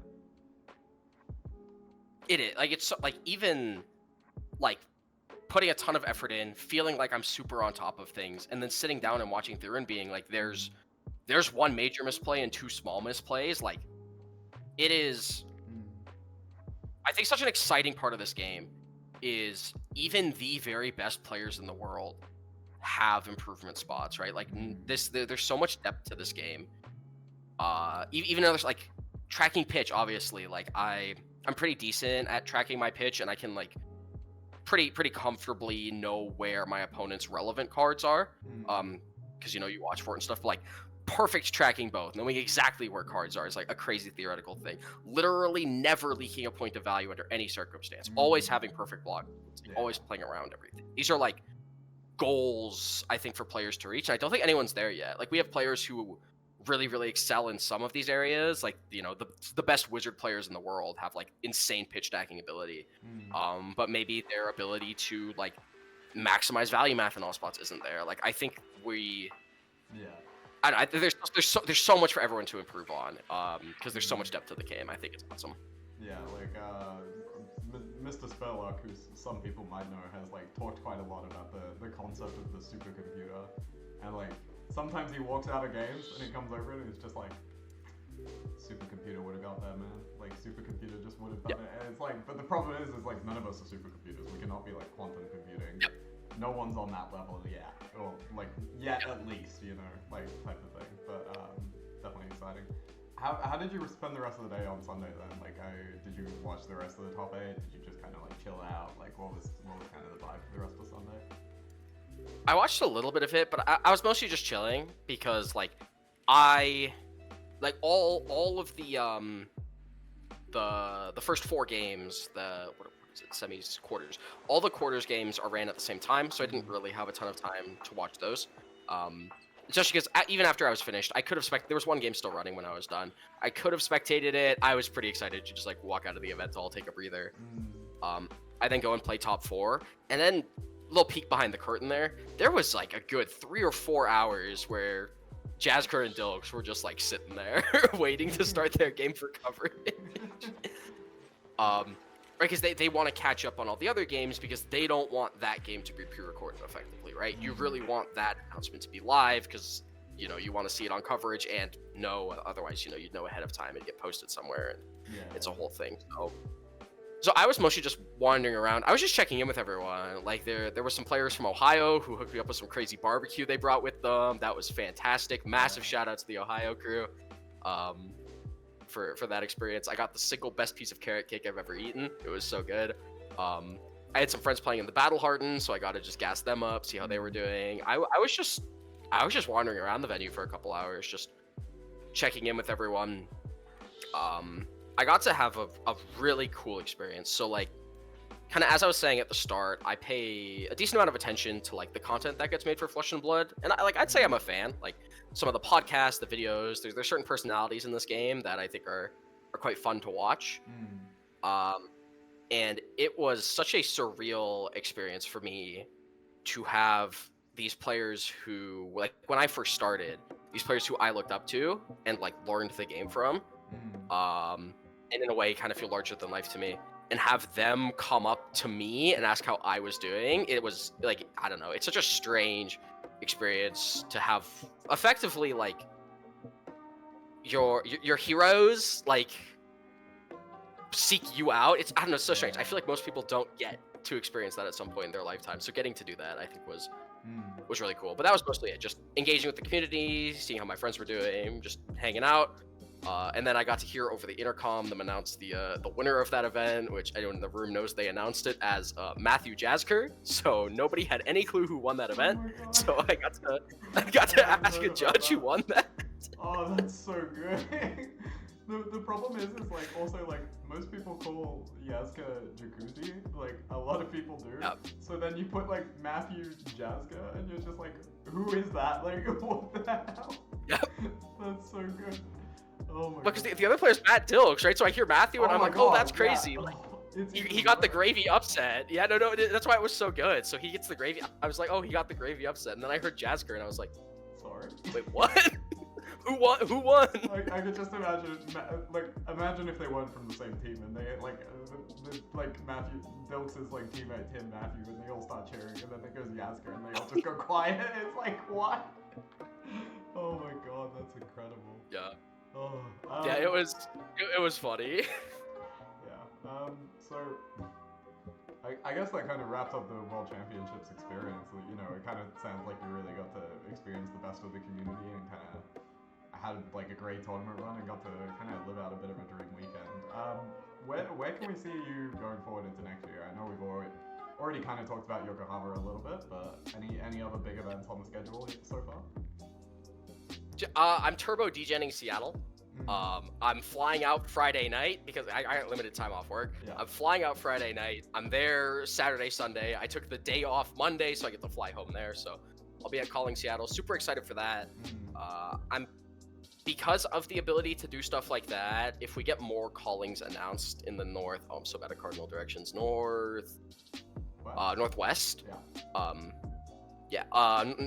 It is. Like, it's so, like, even like putting a ton of effort in, feeling like I'm super on top of things, and then sitting down and watching through and being like, there's 1 major misplay and 2 small misplays. Like, it is, I think, such an exciting part of this game is even the very best players in the world have improvement spots, right? Like there's so much depth to this game. Even though there's like tracking pitch, obviously, like I'm pretty decent at tracking my pitch, and I can like pretty comfortably know where my opponent's relevant cards are, because you know, you watch for it and stuff. But like perfect tracking both, knowing exactly where cards are is like a crazy theoretical thing. Literally never leaking a point of value under any circumstance. Always having perfect block, always playing around everything. These are like goals, I think, for players to reach, and I don't think anyone's there yet. Like, we have players who really excel in some of these areas, like, you know, the best wizard players in the world have like insane pitch stacking ability, but maybe their ability to like maximize value math in all spots isn't there. Like I think we. Yeah. There's so much for everyone to improve on, because there's so much depth to the game. I think it's awesome. Yeah, like Mr. Spurlock, who some people might know, has like talked quite a lot about the concept of the supercomputer, and like sometimes he walks out of games and he comes over and he's just like, supercomputer would have got there, man. Like supercomputer just would have done it. And it's like, but the problem is like none of us are supercomputers. We cannot be like quantum computing. Yep. No one's on that level yet, or like yet at least, you know, like type of thing. But definitely exciting. How did you spend the rest of the day on Sunday then? Like, did you watch the rest of the top 8? Did you just kind of like chill out? Like, what was kind of the vibe for the rest of Sunday? I watched a little bit of it, but I was mostly just chilling because like I like all of the first 4 games, what is it, semis, quarters, all the quarters games are ran at the same time, so I didn't really have a ton of time to watch those. Just because even after I was finished, I could have there was one game still running when I was done. I could have spectated it. I was pretty excited to just like walk out of the event all, take a breather. I then go and play top 4, and then a little peek behind the curtain there was like a good 3 or 4 hours where Jazzker and Dilks were just like sitting there waiting to start their game for coverage. Right, because they want to catch up on all the other games because they don't want that game to be pre-recorded effectively, right? You really want that announcement to be live because, you know, you want to see it on coverage and know, otherwise, you know, you'd know ahead of time and get posted somewhere, and it's a whole thing. So I was mostly just wandering around. I was just checking in with everyone. Like there were some players from Ohio who hooked me up with some crazy barbecue they brought with them. That was fantastic. Massive shout out to the Ohio crew. For that experience. I got the single best piece of carrot cake I've ever eaten. It was so good. I had some friends playing in the Battle Hardened, so I got to just gas them up, see how they were doing. I was just wandering around the venue for a couple hours, just checking in with everyone. I got to have a really cool experience. So like, kind of as I was saying at the start, I pay a decent amount of attention to like the content that gets made for Flesh and Blood, and I'd say I'm a fan. Like some of the podcasts, the videos, there's certain personalities in this game that I think are quite fun to watch. And it was such a surreal experience for me to have these players who, like when I first started, these players who I looked up to and like learned the game from, and in a way kind of feel larger than life to me, and have them come up to me and ask how I was doing. It was like, I don't know, it's such a strange experience to have effectively like your heroes like seek you out. I don't know, it's so strange. I feel like most people don't get to experience that at some point in their lifetime, so getting to do that I think was really cool. But that was mostly it, just engaging with the community, seeing how my friends were doing, just hanging out. And then I got to hear over the intercom them announce the winner of that event, which anyone in the room knows they announced it as Matthew Jazzker. So nobody had any clue who won that event. So I got to ask a judge who won that. Oh, that's so good. The problem is like also like most people call Jazzka Jacuzzi, like a lot of people do. Yep. So then you put like Matthew Jazzka and you're just like, who is that? Like what the hell? Yep. That's so good. Oh my because god. the other player's Matt Dilks, right? So I hear Matthew and I'm like, oh, that's crazy. Yeah. Like, It's he got the gravy upset. Yeah, no, that's why it was so good. So he gets the gravy. I was like, oh, he got the gravy upset. And then I heard Jazzker and I was like, sorry. wait, what? Who won? Like I could just imagine, imagine if they won from the same team and they like Matthew Dilks' like teammate Tim Matthew and they all start cheering and then there goes Jazzker and they all just go quiet. It's like what? Oh my god, that's incredible. Yeah. Oh. Yeah, it was funny. Yeah. So I guess that kind of wraps up the World Championships experience. You know, it kind of sounds like you really got to experience the best of the community and kind of had like a great tournament run and got to kind of live out a bit of a dream weekend. Where can we see you going forward into next year? I know we've already kind of talked about Yokohama a little bit, but any other big events on the schedule so far? I'm turbo degenning Seattle. I'm flying out Friday night because I got limited time off work. Yeah. I'm flying out Friday night. I'm there Saturday, Sunday. I took the day off Monday, so I get to fly home there. So I'll be at Calling Seattle. Super excited for that. Because of the ability to do stuff like that, if we get more callings announced in the north, I'm so bad at cardinal directions. North, Northwest. Yeah.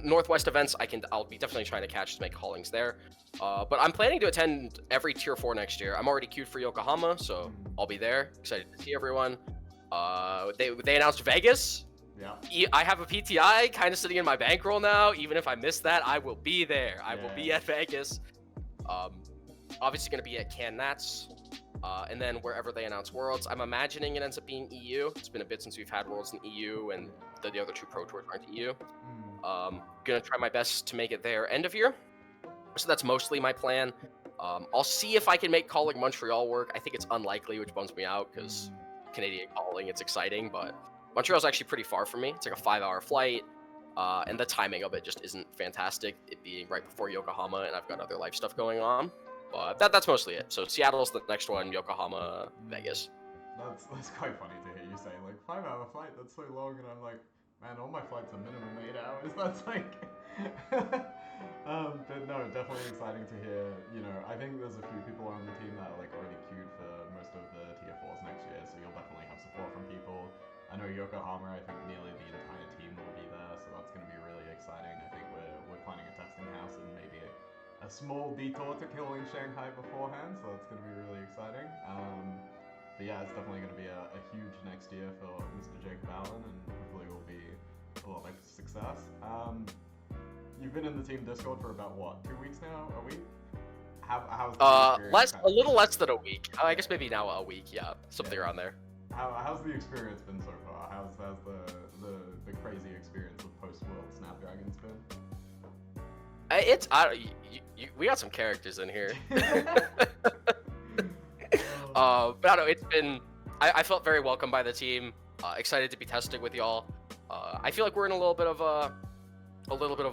Northwest events. I'll be definitely trying to catch to make callings there. But I'm planning to attend every tier 4 next year. I'm already queued for Yokohama, so I'll be there. Excited to see everyone. They announced Vegas. Yeah. I have a PTI kind of sitting in my bankroll now. Even if I miss that, I will be there. I will be at Vegas. Obviously going to be at Can Nats. And then wherever they announce Worlds, I'm imagining it ends up being EU. It's been a bit since we've had Worlds in EU, and the other 2 Pro Tours aren't EU. Gonna try my best to make it there end of year. So that's mostly my plan. I'll see if I can make calling Montreal work. I think it's unlikely, which bums me out because Canadian calling, it's exciting, but Montreal's actually pretty far from me. It's like a 5-hour flight, and the timing of it just isn't fantastic, it being right before Yokohama, and I've got other life stuff going on. But that's mostly it. So Seattle's the next one, Yokohama, Vegas. That's quite funny to hear you say, like, 5-hour flight, that's so long, and I'm like, man, all my flights are minimum 8 hours, that's like... But no, definitely exciting to hear, you know, I think there's a few people on the team that are, like, already queued for most of the tier 4s next year, so you'll definitely have support from people. I know Yokohama, I think nearly the entire team will be there, so that's going to be really exciting. I think we're planning a testing house and maybe a small detour to killing Shanghai beforehand, so that's going to be really exciting. But yeah, it's definitely going to be a huge next year for Mr. Jakob Allan, and hopefully will be a lot of success. You've been in the team Discord for about, what, 2 weeks now? A week? How's the a little less than a week. I guess maybe now a week, yeah. Something around there. How's the experience been so far? How's the crazy experience of post-World Snapdragon's been? We got some characters in here. But I don't know, it's been... I felt very welcome by the team. Excited to be testing with y'all. I feel like we're in a little bit of a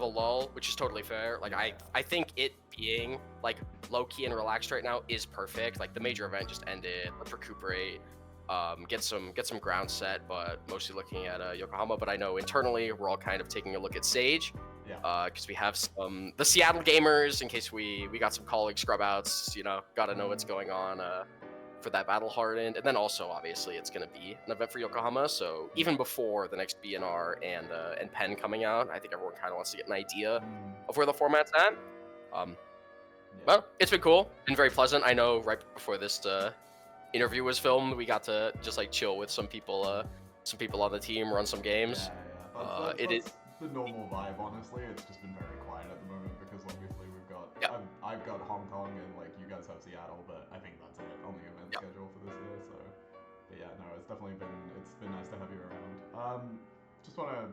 lull, which is totally fair. Like I think it being like low-key and relaxed right now is perfect. Like the major event just ended. Let's recuperate. Get some ground set, but mostly looking at Yokohama. But I know internally we're all kind of taking a look at Sage, because we have the Seattle gamers in case we got some colleague scrub outs. You know, gotta know what's going on for that battle hardened, and then also obviously it's gonna be an event for Yokohama. So even before the next BNR and Penn coming out, I think everyone kind of wants to get an idea of where the format's at. Well, it's been cool, been very pleasant. I know right before this interview was filmed, we got to just like chill with some people on the team, run some games. That's the normal vibe, honestly. It's just been very quiet at the moment because obviously we've got I've got Hong Kong and like you guys have Seattle, but I think that's it on the event schedule for this year. So, but yeah, no, it's been nice to have you around. Just want to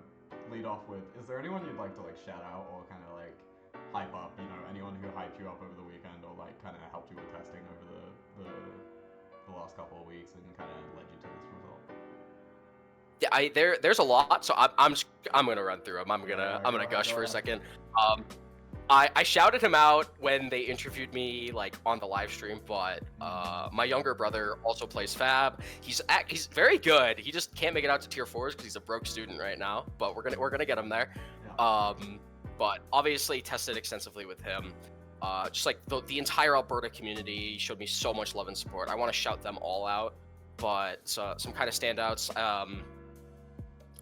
lead off with, is there anyone you'd like to like shout out or kind of like hype up? You know, anyone who hyped you up over the weekend or like kind of helped you with testing over the last couple of weeks and kind of led you to this result? Yeah, there's a lot, so I'm gonna run through them. I'm gonna gush for a second. I shouted him out when they interviewed me like on the live stream, but my younger brother also plays Fab. He's very good. He just can't make it out to tier 4s because he's a broke student right now. But we're gonna get him there. But obviously tested extensively with him. Just like the entire Alberta community showed me so much love and support. I want to shout them all out, but some kind of standouts,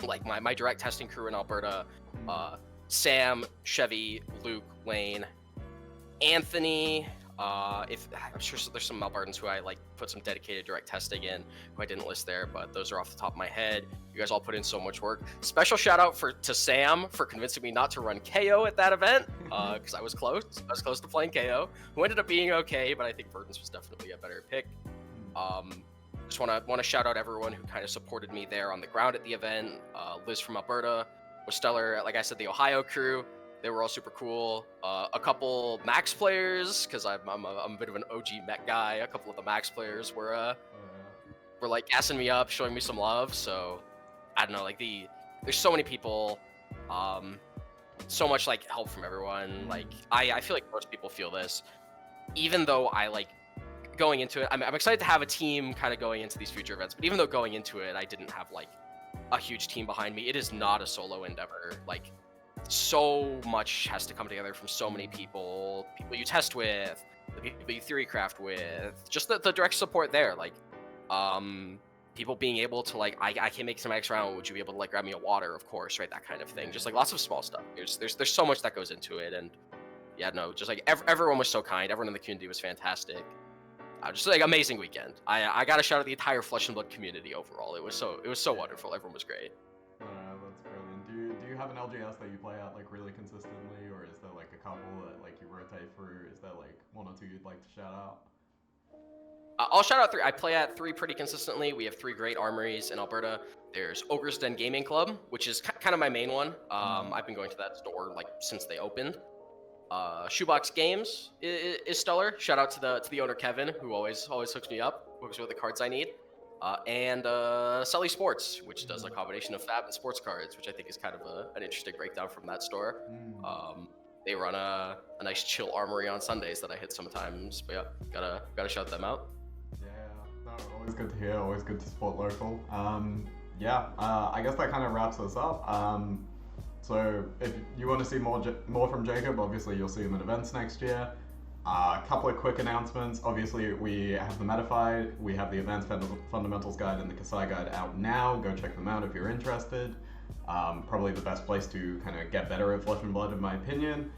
like my direct testing crew in Alberta, Sam, Chevy, Luke, Wayne, Anthony. I'm sure there's some Albertans who I like put some dedicated direct testing in who I didn't list there, but those are off the top of my head. You guys all put in so much work. Special shout out to Sam for convincing me not to run KO at that event, because I was close. I was close to playing KO, who ended up being okay, but I think Verdance was definitely a better pick. Just want to shout out everyone who kind of supported me there on the ground at the event. Liz from Alberta was stellar. Like I said, the Ohio crew, they were all super cool. A couple Max players, because I'm a bit of an OG mech guy. A couple of the Max players were like gassing me up, showing me some love. So I don't know, like there's so many people, so much like help from everyone. Like I feel like most people feel this, even though I like going into it. I'm excited to have a team kind of going into these future events, but even though going into it, I didn't have like a huge team behind me. It is not a solo endeavor. Like so much has to come together from so many people you test with, the people you theory craft with, just the direct support there. Like, people being able to like, I can't make some extra round. Would you be able to like grab me a water? Of course, right? That kind of thing. Just like lots of small stuff. There's so much that goes into it, and yeah, no, just like everyone was so kind. Everyone in the community was fantastic. Just like amazing weekend. I got to shout out the entire Flesh and Blood community overall. It was so wonderful. Everyone was great. That's brilliant. Do you have an LGS that you play at like really consistently, or is there like a couple that like you rotate through? Is there like one or two you'd like to shout out? I'll shout out 3. I play at 3 pretty consistently. We have 3 great armories in Alberta. There's Ogre's Den Gaming Club, which is kind of my main one. I've been going to that store like since they opened. Shoebox Games is stellar. Shout out to the owner Kevin, who always hooks me up, hooks me with the cards I need. And Sully Sports, which does a combination of Fab and sports cards, which I think is kind of an interesting breakdown from that store. They run a nice chill armory on Sundays that I hit sometimes. But yeah, gotta shout them out. Yeah, no, always good to hear. Always good to support local. I guess that kind of wraps us up. So if you want to see more from Jakob, obviously you'll see him at events next year. A couple of quick announcements. Obviously, we have the Metafied, we have the Advanced Fundamentals Guide and the Kasai Guide out now. Go check them out if you're interested. Probably the best place to kind of get better at Flesh and Blood, in my opinion.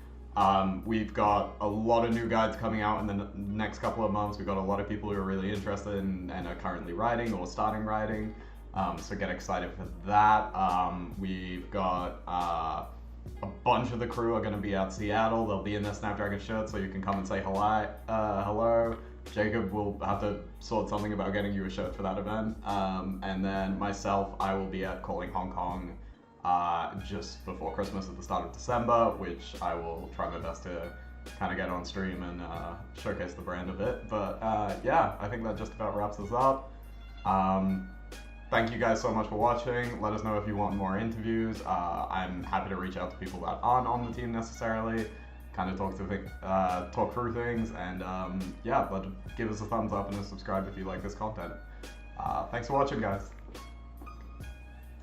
We've got a lot of new guides coming out in the next couple of months. We've got a lot of people who are really interested and are currently writing or starting writing. So get excited for that. We've got a bunch of the crew are going to be at Seattle. They'll be in their Snapdragon shirts, so you can come and say hello. Jakob will have to sort something about getting you a shirt for that event. And then myself, I will be at Calling Hong Kong just before Christmas at the start of December, which I will try my best to kind of get on stream and showcase the brand a bit. But yeah, I think that just about wraps us up. Thank you guys so much for watching. Let us know if you want more interviews. I'm happy to reach out to people that aren't on the team necessarily, kind of talk through things, and yeah, give us a thumbs up and a subscribe if you like this content. Thanks for watching, guys.